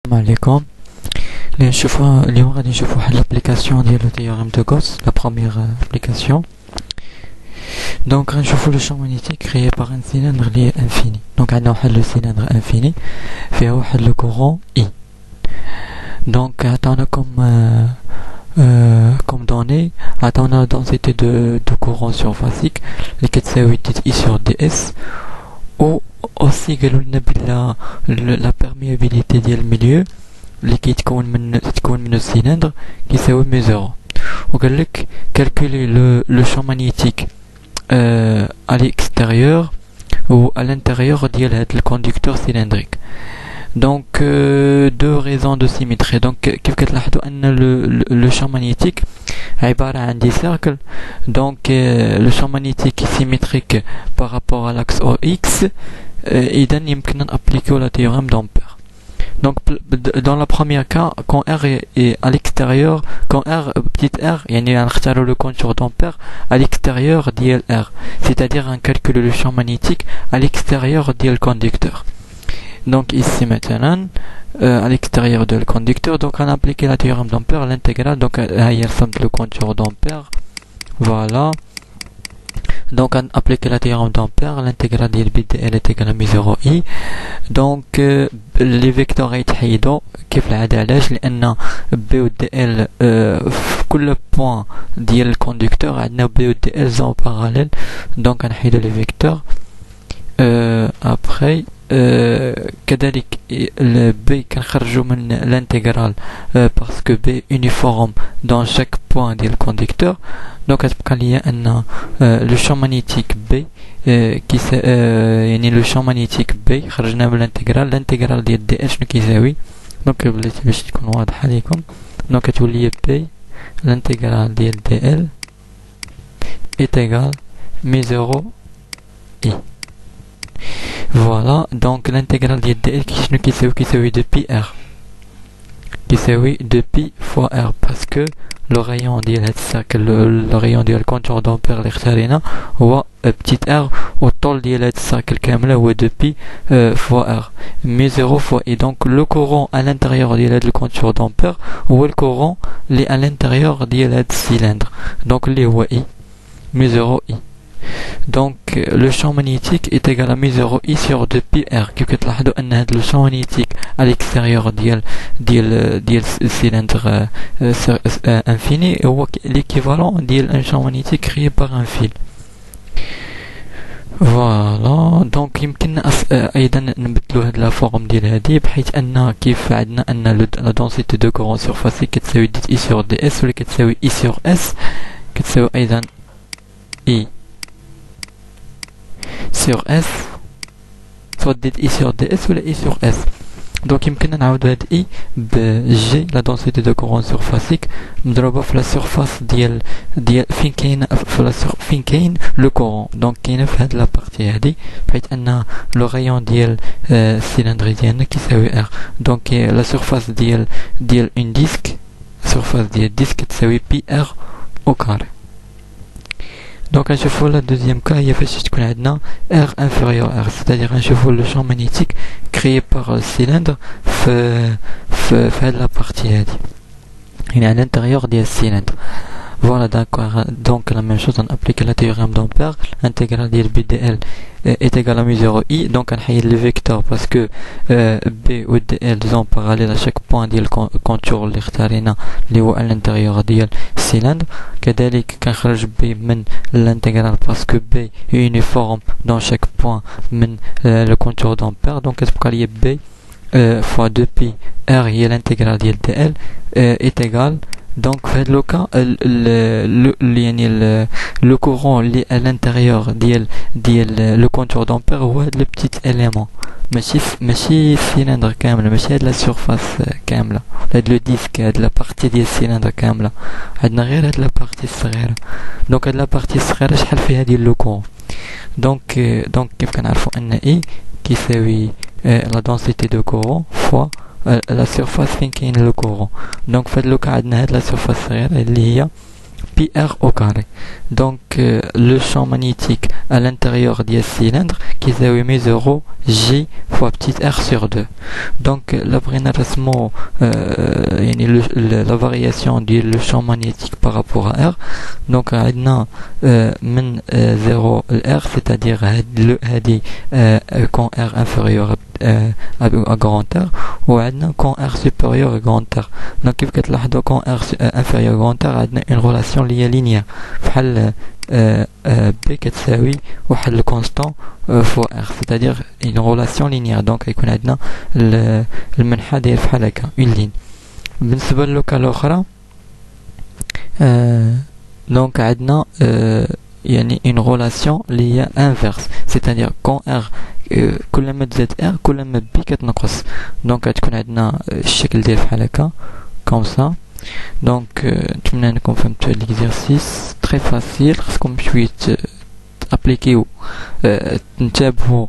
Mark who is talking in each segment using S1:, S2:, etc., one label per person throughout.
S1: السلام عليكم. اليوم غادي نشوفوا واحد لابليكاسيون ديال التيوريم دو غوس، لا بروميير ابليكاسيون. دونك غنشوفوا لو شون ماغنيتيك كريي باغ ان سيلندر لي انفيني. دونك عندنا واحد لو سيلندر انفيني فيها واحد لو كورون اي. دونك عطاونا كوم دوني، عطاونا دونسيتي دو كورون سيرفاسيك اللي كتساوي تي اي سور دي اس، و aussi قالوا لنا بلا لا بيرميابيليتي ديال الميليو اللي كيتكون من السيلندر كيساوي مي زيرو. وقال لك كالكولي لو شون ماغنيتيك à l'extérieur ou à l'intérieur ديال هاد الكوندكتور سيلندريك. دونك دو ريزون دو سيميتري. دونك كيف كتلاحظوا ان لو شون ماغنيتيك عبارة عن دي سيركل. دونك لو شون ماغنيتيك سيميتريك بارابور à l'axe OX. إذا يمكننا نابليكيو لا théorème d'Ampère. Donc dans la première cas, quand R est à l'extérieur, quand R petit r, يعني غنختاروا le contour d'Ampère à l'extérieur ديال R, c'est-à-dire on calcule le champ magnétique à l'extérieur ديال conducteur. Donc ici maintenant à l'extérieur du conducteur, donc on applique la théorème d'Ampère, l'intégrale. Donc هي رسمت le contour d'Ampère, voilà. Donc on applique la théorème d'Ampère, l'intégrale ديال B dl est égale à mi0 i. donc les vecteurs يتحيدوا كيف العادة. علاش؟ لأن B و dl في كل point ديال الكوندكتور عندنا B و dl زون باراليل. donc غنحيدو les vecteurs. après كذلك B كنخرجوا من l'intégrale parce que B est uniforme dans chaque point ديال الكوندكتور. donc غتبقى ليا ان لو شون ماغنيتيك B يعني لو شون ماغنيتيك B خرجنا من الانتيغرال ديال دي ال شنو كيساوي. دونك بلاتي باش تكون واضحه ليكم، دونك كتولي B الانتيغرال ديال دي ال est égal mi0 i. Voilà, donc l'intégrale ديال dl شنو كيساوي 2πr، كيساوي 2π fois r parce que le rayon ديال هاد السيركل، le rayon ديال الكونتور d'Ampère اللي اختارينا هو petit r، والطول ديال هاد السيركل كامله هو 2π fois r مي 0 fois i. donc le courant à l'intérieur ديال هاد الكونتور d'Ampère هو الكورون اللي à l'intérieur ديال هاد السيلندر، donc اللي هو i مي 0 i. donc le champ magnétique est égal à mi0 i sur 2πr. كيف كتلاحظوا ان هذا le champ magnétique à l'extérieur ديال السيلندر infini هو l'équivalent ديال un champ magnétique créé par un fil. فوالا. دونك يمكننا ايضا نبدلوا هاد لا فورم ديال هادي بحيث ان كيف عندنا ان لا دونسيتي دو كورون سيرفاسي كتساوي دي اي سور دي اس، ولا كتساوي اي سور اس، كتساوي ايضا اي sur S، soit ديال I sur DS ولا I sur S. donc يمكننا نعاودو هاد I ب G لا densité de courant surfacique مضروبة في لا surface ديال فين كاين لو كورون. donc كاينة في هاد لا بارتي هادي بحيث ان لو rayon ديال السيلندري ديالنا كيساوي R. donc لا surface ديال اون ديسك، surface ديال الديسك كتساوي PR au carré. donc نشوفوا لا دوزيام كا هي فاش تكون عندنا R inférieur R، c'est-à-dire نشوفوا لو شون ماغنيتيك créé par le cylindre في هاد لا بارتي هادي، يعني à l'intérieur ديال السيلندر. voilà d'accord. donc la même chose on applique la théorème d'Ampère, l'intégrale ديال B dl est égal à mi0 i. donc نحيد le vecteur parce que B و dl sont parallèles à chaque point ديال الكونتور اللي اختارينا اللي هو à l'intérieur ديال السيلندر. كذلك كنخرج B من l'intégrale parce que B est uniforme dans chaque point من le contour d'Ampère. donc كتبقى لي B fois 2π r هي l'intégrale ديال dl est égal. donc في هاد لو كا يعني لو كورون اللي à l'intérieur ديال لو كونتور d'Ampère هو هاد لو بتيت اليمون، ماشي السيلندر كامله، ماشي هاد لا سيرفاس كامله، هاد لو ديسك، هاد لا بارتي ديال السيلندر كامله، عندنا غير هاد لا بارتي الصغيره. donc هاد لا بارتي الصغيره شحال فيها ديال لو كورون. donc كيف كنعرفوا ان اي كيساوي la densité de courant fois la surface فين كاين لو كورون. donc في هاد لو كا عندنا هاد لا سيرفاس صغيره اللي هي PR au carré. donc le champ magnétique à l'intérieur du cylindre qui est mis 0 J fois petit r sur 2. Donc la la variation du champ magnétique par rapport à R. Donc on a 0 R, c'est-à-dire quand R inférieur à grand R, ou quand R supérieur à grand R. Donc quand R inférieur à grand R, on a une relation linéaire. B كتساوي واحد الكونستان فوا R, c'est-à-dire une relation linéaire. donc يكون عندنا المنحى داير بحال هكا une ligne. بالنسبه للوكا الاخرى donc عندنا يعني une relation اللي هي inverse, c'est-à-dire quand R كل ما تزاد R كل ما B كتنقص. donc تكون عندنا الشكل داير بحال هكا comme ça. donc نتمنى انكم فهمتوا l'exercice très facile. خصكم شويه ابليكيو تنتبهوا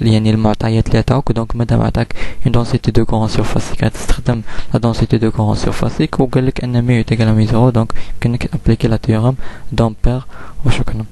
S1: يعني المعطيات اللي عطاوك. دونك مادام عطاك une densité de courant surfacique كتستخدم la densité de courant surfacique وقال لك ان مي يعطيك على مي 0. donc يمكنك ابليكي لا تيورم دامبير. وشكرا.